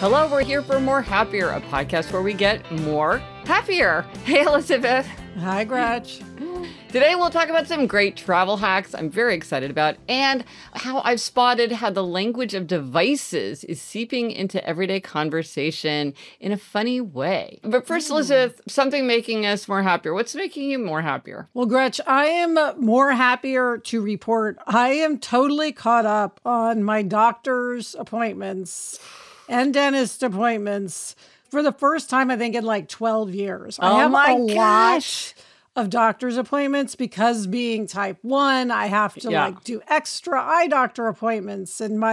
Hello, we're here for More Happier, a podcast where we get more happier. Hey, Elizabeth. Hi, Gretch. Today we'll talk about some great travel hacks I'm very excited about and how I've spotted how the language of devices is seeping into everyday conversation in a funny way. But first, Elizabeth, something making us more happier. What's making you more happier? Well, Gretch, I am more happier to report I am totally caught up on my doctor's appointments and dentist appointments for the first time, I think, in like 12 years. I have a lot of doctor's appointments because being type 1, I have to do extra eye doctor appointments, and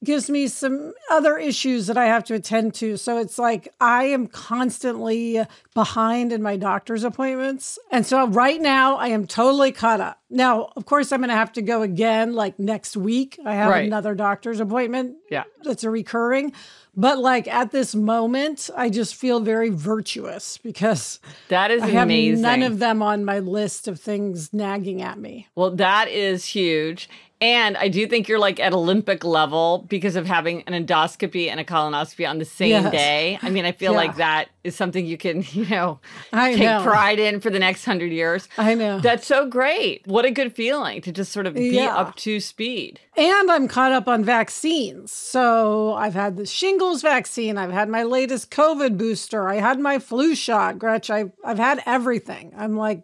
gives me some other issues that I have to attend to. So it's like I am constantly behind in my doctor's appointments. And so right now I am totally caught up. Now, of course, I'm going to have to go again like next week. I have another doctor's appointment that's a recurring. But like at this moment, I just feel very virtuous because that is I have amazing. None of them on my list of things nagging at me. Well, that is huge. And I do think you're like at Olympic level because of having an endoscopy and a colonoscopy on the same day. I mean, I feel like that is something you can, take pride in for the next 100 years. I know. That's so great. What a good feeling to just sort of be up to speed. And I'm caught up on vaccines. So I've had the shingles vaccine. I've had my latest COVID booster. I had my flu shot, Gretch. I've had everything. I'm like,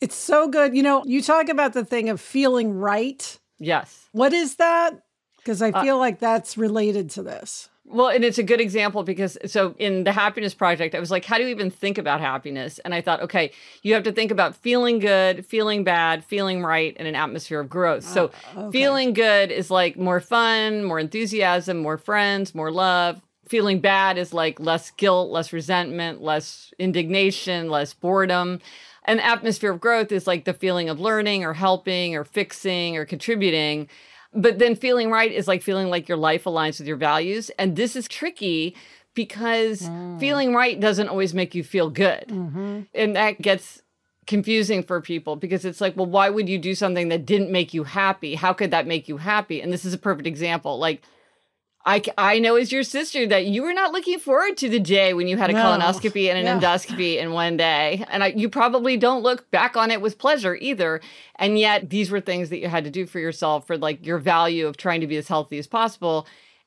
it's so good. You talk about the thing of feeling right. Yes. What is that? Because I feel like that's related to this. Well, and it's a good example because so in the Happiness Project, I was like, how do you even think about happiness? And I thought, okay, you have to think about feeling good, feeling bad, feeling right, and an atmosphere of growth. So feeling good is like more fun, more enthusiasm, more friends, more love. Feeling bad is like less guilt, less resentment, less indignation, less boredom. An atmosphere of growth is like the feeling of learning or helping or fixing or contributing. But then feeling right is like feeling like your life aligns with your values. And this is tricky because feeling right doesn't always make you feel good. Mm-hmm. And that gets confusing for people because it's like, well, why would you do something that didn't make you happy? How could that make you happy? And this is a perfect example. Like, I know as your sister that you were not looking forward to the day when you had a colonoscopy and an endoscopy in one day. And you probably don't look back on it with pleasure either. And yet these were things that you had to do for yourself for like your value of trying to be as healthy as possible.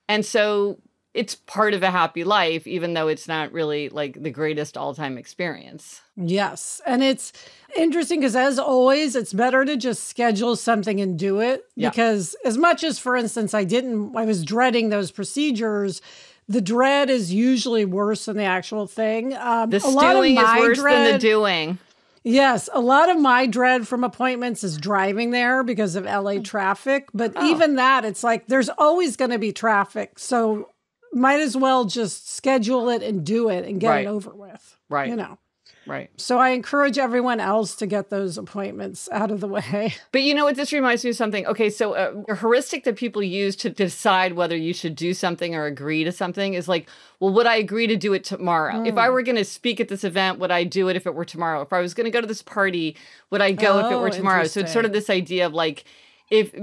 And so it's part of a happy life, even though it's not really like the greatest all-time experience. Yes. And it's interesting because as always, it's better to just schedule something and do it. Because as much as, for instance, I was dreading those procedures, the dread is usually worse than the actual thing. The stewing is worse than the doing. Yes. A lot of my dread from appointments is driving there because of LA traffic. But even that, it's like there's always going to be traffic. So might as well just schedule it and do it and get it over with. Right. Right. So I encourage everyone else to get those appointments out of the way. But you know what? This reminds me of something. Okay, so a heuristic that people use to decide whether you should do something or agree to something is like, well, would I agree to do it tomorrow? If I were going to speak at this event, would I do it if it were tomorrow? If I was going to go to this party, would I go if it were tomorrow? So it's sort of this idea of like,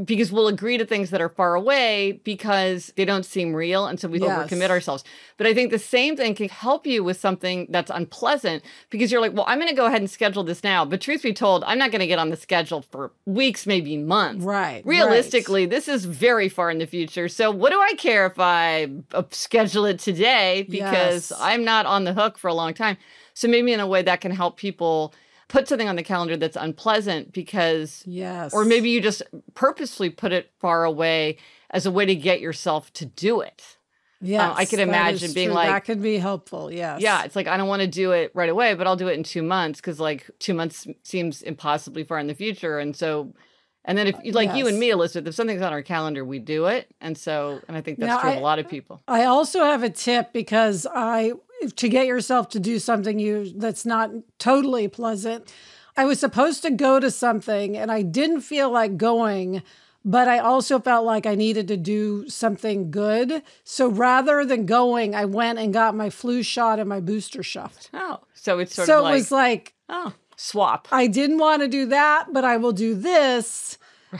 because we'll agree to things that are far away because they don't seem real. And so we overcommit ourselves. But I think the same thing can help you with something that's unpleasant because you're like, well, I'm going to go ahead and schedule this now. But truth be told, I'm not going to get on the schedule for weeks, maybe months. Right. Realistically, this is very far in the future. So what do I care if I schedule it today because I'm not on the hook for a long time. So maybe in a way that can help people put something on the calendar that's unpleasant because, or maybe you just purposefully put it far away as a way to get yourself to do it. Yes, I could imagine being like, that could be helpful. Yes. Yeah. It's like, I don't want to do it right away, but I'll do it in 2 months. Cause like 2 months seems impossibly far in the future. And so, and then if like you and me, Elizabeth, if something's on our calendar, we do it. And I think that's true of a lot of people. I also have a tip because to get yourself to do something that's not totally pleasant. I was supposed to go to something and I didn't feel like going, but I also felt like I needed to do something good. So rather than going, I went and got my flu shot and my booster shot. Oh, so it's sort of like... So it was like... Oh, swap. I didn't want to do that, but I will do this.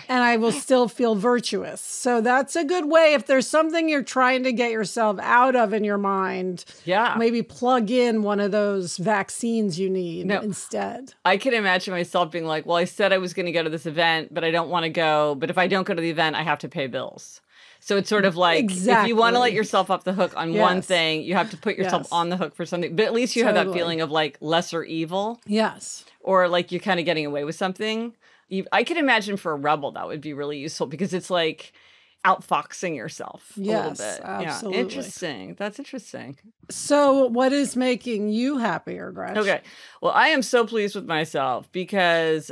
and I will still feel virtuous. So that's a good way. If there's something you're trying to get yourself out of in your mind, maybe plug in one of those vaccines you need instead. I can imagine myself being like, well, I said I was going to go to this event, but I don't want to go. But if I don't go to the event, I have to pay bills. So it's sort of like, if you want to let yourself off the hook on one thing, you have to put yourself on the hook for something. But at least you have that feeling of like lesser evil. Yes. Or like you're kind of getting away with something. I can imagine for a rebel that would be really useful because it's like outfoxing yourself a little bit. Absolutely. Yeah, interesting. That's interesting. So what is making you happier, Gretchen? Okay. Well, I am so pleased with myself because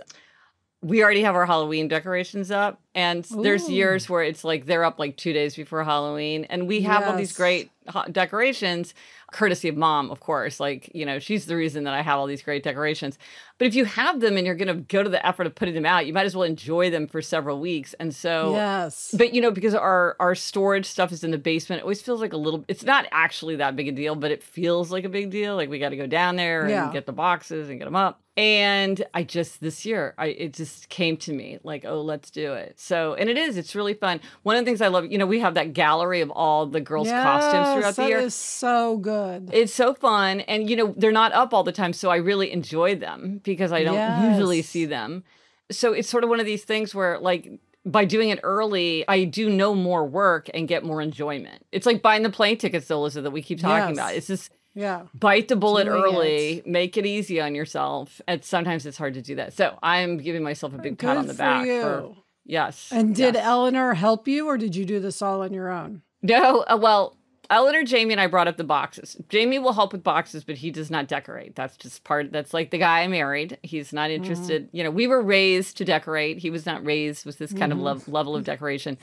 we already have our Halloween decorations up. And there's years where it's like they're up like 2 days before Halloween. And we have all these great decorations, courtesy of Mom, of course. Like, you know, she's the reason that I have all these great decorations. But if you have them and you're going to go to the effort of putting them out, you might as well enjoy them for several weeks. And so, but you know, because our storage stuff is in the basement, it always feels like it's not actually that big a deal, but it feels like a big deal. Like we got to go down there and get the boxes and get them up. And this year, it just came to me like, oh, let's do it. So, and it's really fun. One of the things I love, you know, we have that gallery of all the girls' costumes throughout the year. That is so good. It's so fun. And, you know, they're not up all the time. So I really enjoy them because I don't usually see them. So it's sort of one of these things where like, by doing it early, I do no more work and get more enjoyment. It's like buying the plane tickets, though, Lisa, that we keep talking about. It's just, bite the bullet early, make it easy on yourself. And sometimes it's hard to do that. So I'm giving myself a big pat on the back. Yes. And did Eleanor help you or did you do this all on your own? No. Well, Eleanor, Jamie, and I brought up the boxes. Jamie will help with boxes, but he does not decorate. That's just that's like the guy I married. He's not interested. You know, we were raised to decorate. He was not raised with this kind of level of decoration.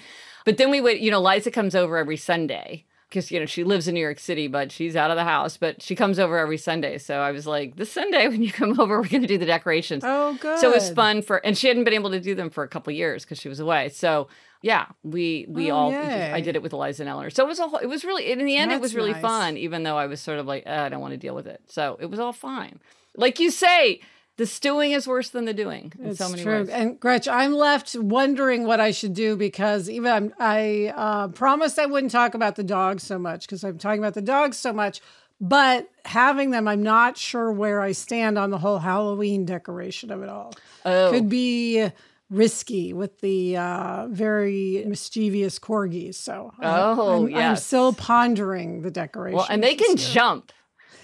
But then we would, you know, Liza comes over every Sunday. Because, you know, she lives in New York City, but she's out of the house. But she comes over every Sunday. So I was like, this Sunday when you come over, we're going to do the decorations. Oh, good. So it was fun and she hadn't been able to do them for a couple of years because she was away. So, yeah, I did it with Eliza and Eleanor. So it was really, in the end, it was really fun, even though I was sort of like, I don't want to deal with it. So it was all fine. Like you say, the stewing is worse than the doing in so many ways. And Gretchen, I'm left wondering what I should do because even I promised I wouldn't talk about the dogs so much because I'm talking about the dogs so much. But having them, I'm not sure where I stand on the whole Halloween decoration of it all. Could be risky with the very mischievous corgis. So I'm still pondering the decoration. Well, and they can jump.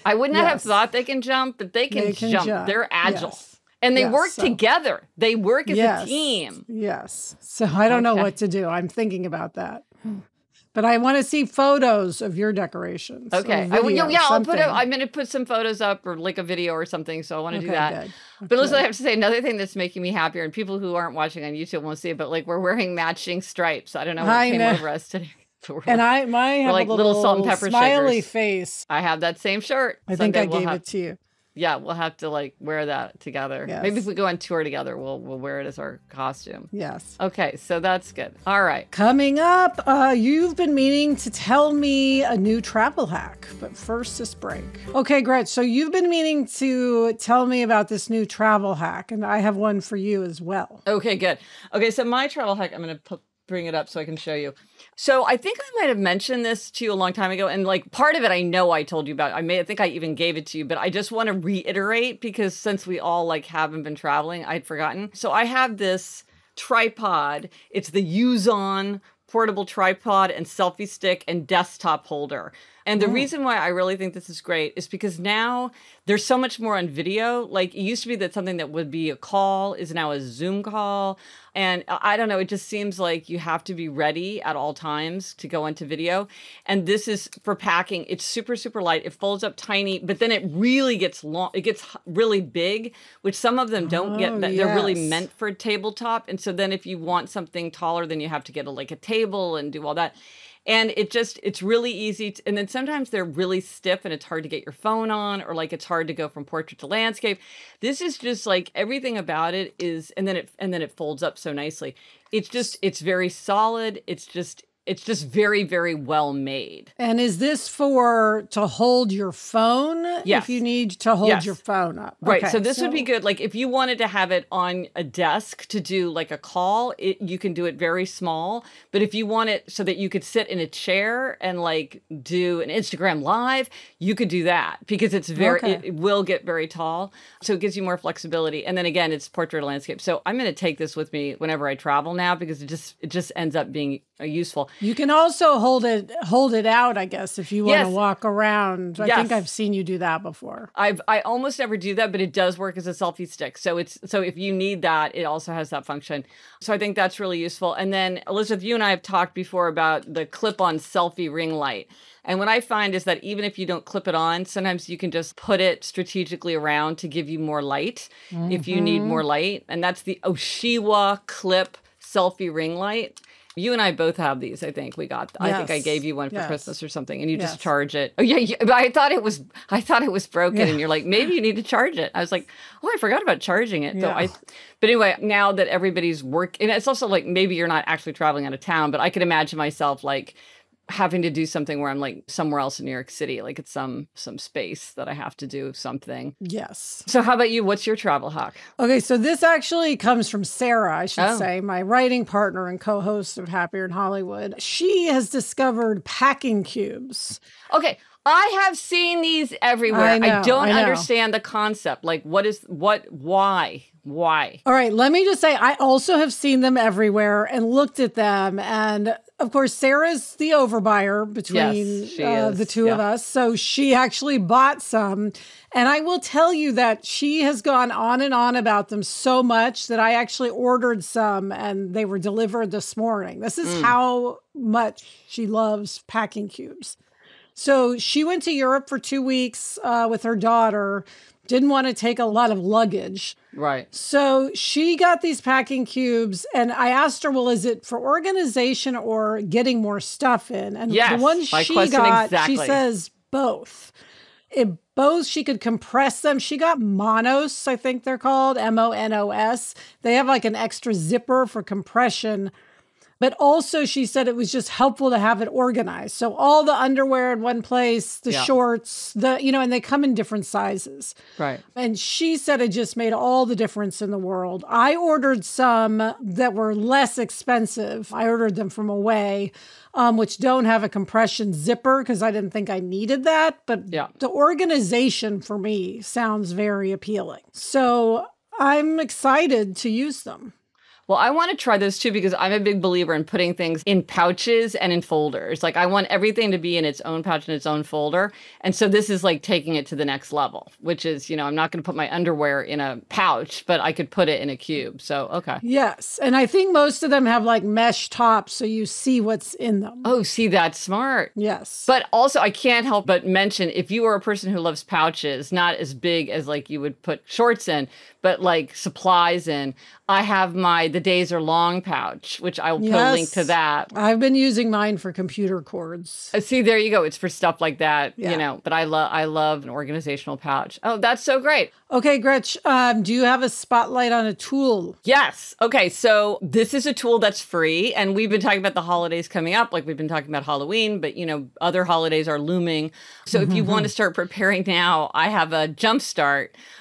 I would not have thought they can jump, but they can jump. They're agile. And they work together. They work as a team. Yes. So I don't know what to do. I'm thinking about that. But I want to see photos of your decorations. Okay. I'm going to put some photos up or like a video or something. So I want to do that. Good. But listen, I have to say another thing that's making me happier, and people who aren't watching on YouTube won't see it, but like we're wearing matching stripes. I don't know what came over us today. And I have like a little salt and pepper smiley shakers. Face. I have that same shirt. I think I gave it to you. Yeah, we'll have to like wear that together. Yes. Maybe if we go on tour together, we'll wear it as our costume. Yes. Okay, so that's good. All right. Coming up, you've been meaning to tell me a new travel hack, but first this break. Okay, Gretchen, so you've been meaning to tell me about this new travel hack, and I have one for you as well. Okay, good. Okay, so my travel hack, I'm going to bring it up so I can show you. So I think I might have mentioned this to you a long time ago. And like part of it, I know I told you about. I think I even gave it to you, but I just want to reiterate because since we all like haven't been traveling, I'd forgotten. So I have this tripod. It's the Use-On portable tripod and selfie stick and desktop holder. And the reason why I really think this is great is because now there's so much more on video. Like it used to be that something that would be a call is now a Zoom call. And I don't know, it just seems like you have to be ready at all times to go into video. And this is for packing. It's super, super light. It folds up tiny, but then it really gets long. It ggets really big, which some of them don't get. They're really meant for tabletop. And so then if you want something taller, then you have to get like a table and do all that. And it's really easy. And then sometimes they're really stiff and it's hard to get your phone on, or like it's hard to go from portrait to landscape. This is just like everything about it is, and then it folds up so nicely. It's very solid. It's just It's just very, very well made. And is this to hold your phone? Yes. If you need to hold your phone up. Right. Okay, So this would be good. Like if you wanted to have it on a desk to do like a call, you can do it very small. But if you want it so that you could sit in a chair and like do an Instagram live, you could do that because it's it will get very tall. So it gives you more flexibility. And then again, it's portrait landscape. So I'm going to take this with me whenever I travel now because it just ends up being useful. You can also hold it out, I guess, if you want to walk around. I think I've seen you do that before. I almost never do that, but it does work as a selfie stick. So if you need that, it also has that function. So I think that's really useful. And then Elizabeth, you and I have talked before about the clip-on selfie ring light. And what I find is that even if you don't clip it on, sometimes you can just put it strategically around to give you more light if you need more light. And that's the Oshiwa Clip Selfie Ring Light. You and I both have these. I think we got. I think I gave you one for Christmas or something, and you just charge it. Oh yeah, but I thought it was broken, and you're like, maybe you need to charge it. I was like, oh, I forgot about charging it. Yeah. But anyway, now that everybody's and it's also like maybe you're not actually traveling out of town, but I could imagine myself like having to do something where I'm like somewhere else in New York City, like it's some space that I have to do something. Yes. So how about you? What's your travel hack? Okay, so this actually comes from Sarah, I should say, my writing partner and co-host of Happier in Hollywood. She has discovered packing cubes. Okay. I have seen these everywhere. I don't understand the concept. Like why? All right, let me just say, I also have seen them everywhere and looked at them. And of course, Sarah's the overbuyer between the two of us. So she actually bought some. And I will tell you that she has gone on and on about them so much that I actually ordered some and they were delivered this morning. This is how much she loves packing cubes. So she went to Europe for 2 weeks with her daughter, didn't want to take a lot of luggage. Right. So she got these packing cubes and I asked her, well, is it for organization or getting more stuff in? And the one she got, she says both. Both she could compress them. She got Monos, I think they're called, Monos. They have like an extra zipper for compression. But also she said it was just helpful to have it organized. So all the underwear in one place, the shorts, and they come in different sizes. Right. And she said it just made all the difference in the world. I ordered some that were less expensive. I ordered them from Away, which don't have a compression zipper because I didn't think I needed that. But the organization for me sounds very appealing. So I'm excited to use them. Well, I want to try those too because I'm a big believer in putting things in pouches and in folders. Like I want everything to be in its own pouch and its own folder. And so this is like taking it to the next level, which is, I'm not going to put my underwear in a pouch, but I could put it in a cube. So, okay. Yes. And I think most of them have like mesh tops so you see what's in them. Oh, see, that's smart. Yes. But also I can't help but mention if you are a person who loves pouches, not as big as like you would put shorts in, but like supplies in, I have the Days Are Long pouch, which I will put a link to that. I've been using mine for computer cords. See, there you go. It's for stuff like that, but I love an organizational pouch. Oh, that's so great. Okay, Gretch, do you have a spotlight on a tool? Yes. Okay, so this is a tool that's free, and we've been talking about the holidays coming up, like we've been talking about Halloween, but, other holidays are looming. So if you want to start preparing now, I have a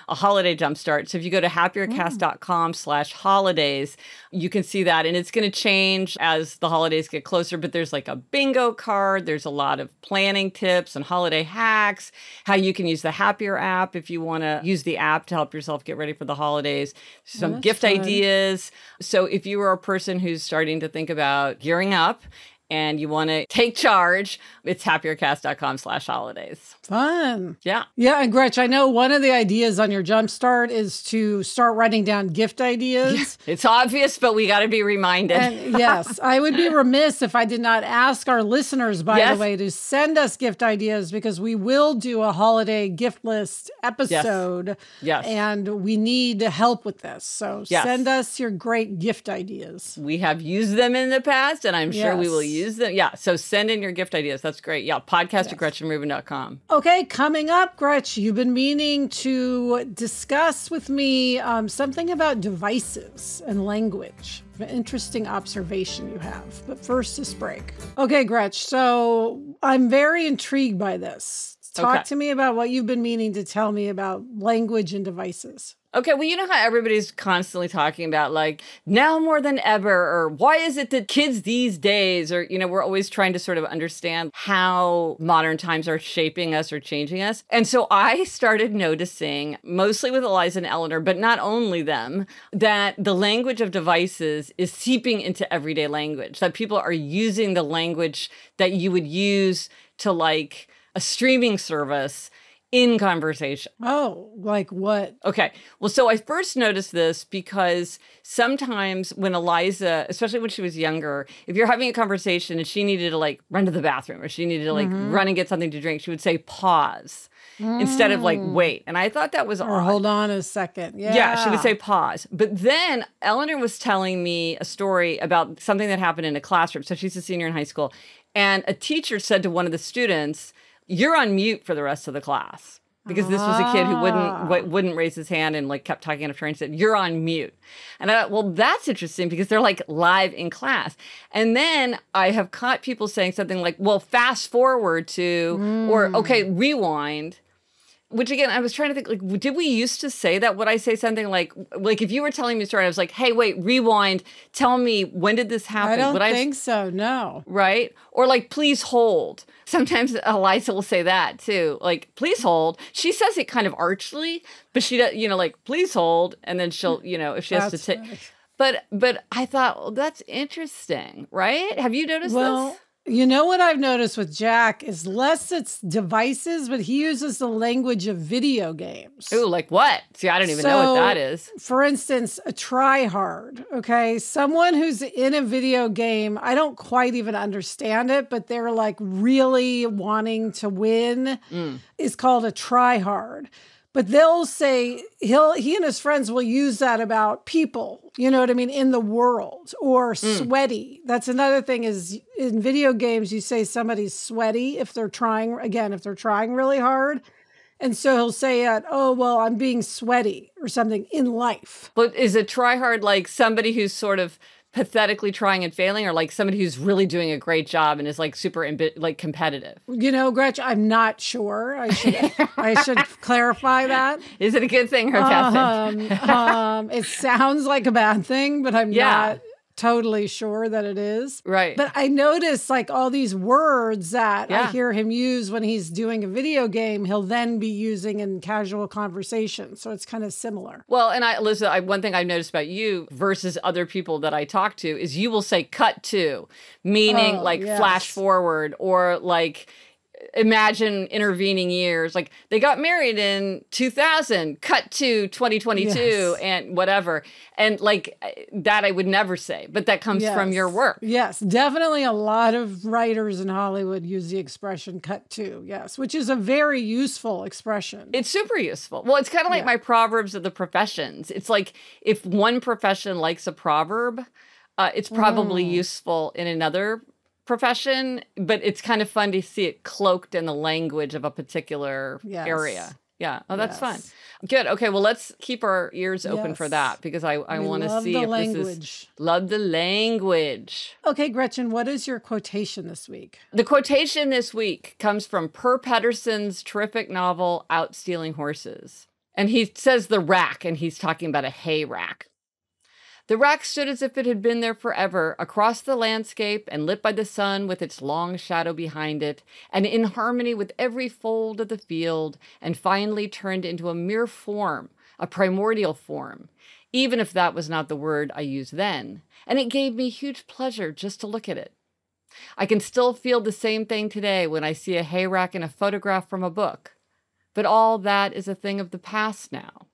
holiday jumpstart. So if you go to happiercast.com/holidays, you can see that. And it's going to change as the holidays get closer, but there's like a bingo card. There's a lot of planning tips and holiday hacks, how you can use the Happier app if you want to use the app to help yourself get ready for the holidays, some gift ideas. So if you are a person who's starting to think about gearing up and you want to take charge, it's happiercast.com/holidays. Fun. Yeah. Yeah. And Gretch, I know one of the ideas on your Jumpstart is to start writing down gift ideas. It's obvious, but we got to be reminded. And yes, I would be remiss if I did not ask our listeners, by the way, to send us gift ideas because we will do a holiday gift list episode. Yes. And we need help with this. So send us your great gift ideas. We have used them in the past, and I'm sure we will use them. Yeah. So send in your gift ideas. That's great. Yeah. Podcast at GretchenRubin.com. Okay, coming up, Gretch, you've been meaning to discuss with me something about devices and language. an interesting observation you have. But first, this break. Okay, Gretch, so I'm very intrigued by this. Talk to me about what you've been meaning to tell me about language and devices. Okay, well, you know how everybody's constantly talking about, like, now more than ever, or why is it that kids these days, or, you know, we're always trying to sort of understand how modern times are shaping us or changing us. And so I started noticing, mostly with Eliza and Eleanor, but not only them, that the language of devices is seeping into everyday language, that people are using the language that you would use to, like, a streaming service in conversation. Oh, like what? Okay. Well, so I first noticed this because sometimes when Eliza, especially when she was younger, if you're having a conversation and she needed to like run to the bathroom or she needed to like run and get something to drink, she would say pause instead of like wait. And I thought that was or odd. Hold on a second. Yeah, she would say pause. But then Eleanor was telling me a story about something that happened in a classroom. So she's a senior in high school. And a teacher said to one of the students, "You're on mute for the rest of the class." Because this was a kid who wouldn't raise his hand and like kept talking out of turn and said, "You're on mute." And I thought, well, that's interesting because they're like live in class. And then I have caught people saying something like, well, fast forward to, or okay, rewind. Which again, I was trying to think, like, did we used to say that? Would I say something like if you were telling me a story, I was like, hey, wait, rewind. Tell me, when did this happen? I don't think so, no. Right? Or like, please hold. Sometimes Eliza will say that too. Like, please hold. She says it kind of archly, but she does, you know, like, please hold. And then she'll, you know, if she has to take. But I thought, well, that's interesting, right? Have you noticed this? You know what I've noticed with Jack is less it's devices, but he uses the language of video games. Ooh, like what? See, I don't even know what that is. For instance, a try hard, okay? Someone who's in a video game, I don't quite even understand it, but they're like really wanting to win is called a try hard. But they'll say he and his friends will use that about people, you know what I mean, in the world, or sweaty. That's another thing is in video games, you say somebody's sweaty if they're trying really hard. And so he'll say, oh, well, I'm being sweaty or something in life. But is a try hard like somebody who's sort of pathetically trying and failing, or like somebody who's really doing a great job and is like super like competitive? You know, Gretchen, I'm not sure. I should clarify that. Is it a good thing or a bad thing? It sounds like a bad thing, but I'm not totally sure that it is. Right. But I notice like all these words that I hear him use when he's doing a video game, he'll then be using in casual conversation. So it's kind of similar. Well, and Liz, one thing I've noticed about you versus other people that I talk to is you will say cut to, meaning flash forward, or like imagine intervening years. Like they got married in 2000, cut to 2022 and whatever. And like that I would never say, but that comes from your work. Yes, definitely a lot of writers in Hollywood use the expression cut to, which is a very useful expression. It's super useful. Well, it's kind of like my proverbs of the professions. It's like if one profession likes a proverb, it's probably useful in another profession, but it's kind of fun to see it cloaked in the language of a particular area. Yeah. Oh, that's fun. Good. Okay. Well, let's keep our ears open for that because I want to see if this is love the language. Okay, Gretchen, what is your quotation this week? The quotation this week comes from Per Pedersen's terrific novel, Out Stealing Horses. And he says the rack, and he's talking about a hay rack. The rack stood as if it had been there forever, across the landscape and lit by the sun with its long shadow behind it, and in harmony with every fold of the field, and finally turned into a mere form, a primordial form, even if that was not the word I used then, and it gave me huge pleasure just to look at it. I can still feel the same thing today when I see a hay rack in a photograph from a book, but all that is a thing of the past now.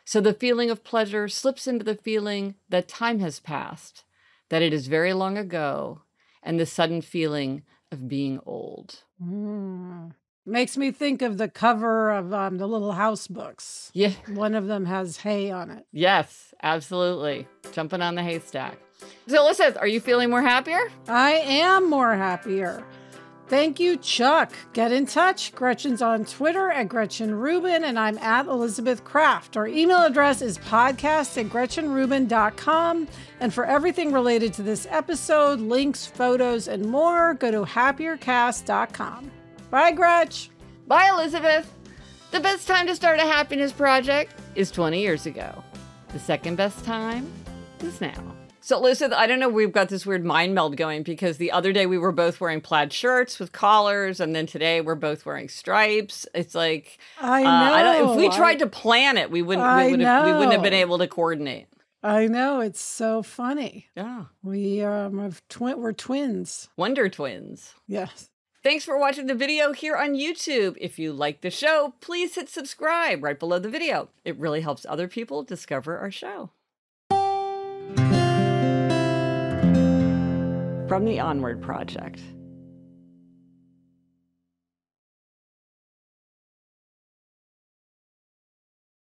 So the feeling of pleasure slips into the feeling that time has passed, that it is very long ago, and the sudden feeling of being old. Makes me think of the cover of the Little House books. Yeah. One of them has hay on it. Yes, absolutely. Jumping on the haystack. So Alyssa, are you feeling more happier? I am more happier. Thank you, Chuck. Get in touch. Gretchen's on Twitter at Gretchen Rubin, and I'm at Elizabeth Kraft. Our email address is podcast@GretchenRubin.com. And for everything related to this episode, links, photos, and more, go to happiercast.com. Bye, Gretch. Bye, Elizabeth. The best time to start a happiness project is 20 years ago. The second best time is now. So, Elizabeth, I don't know, we've got this weird mind meld going because the other day we were both wearing plaid shirts with collars, and then today we're both wearing stripes. It's like, I know. If we tried to plan it, we wouldn't have been able to coordinate. I know. It's so funny. Yeah. We're twins. Wonder twins. Yes. Thanks for watching the video here on YouTube. If you like the show, please hit subscribe right below the video. It really helps other people discover our show. From the Onward Project.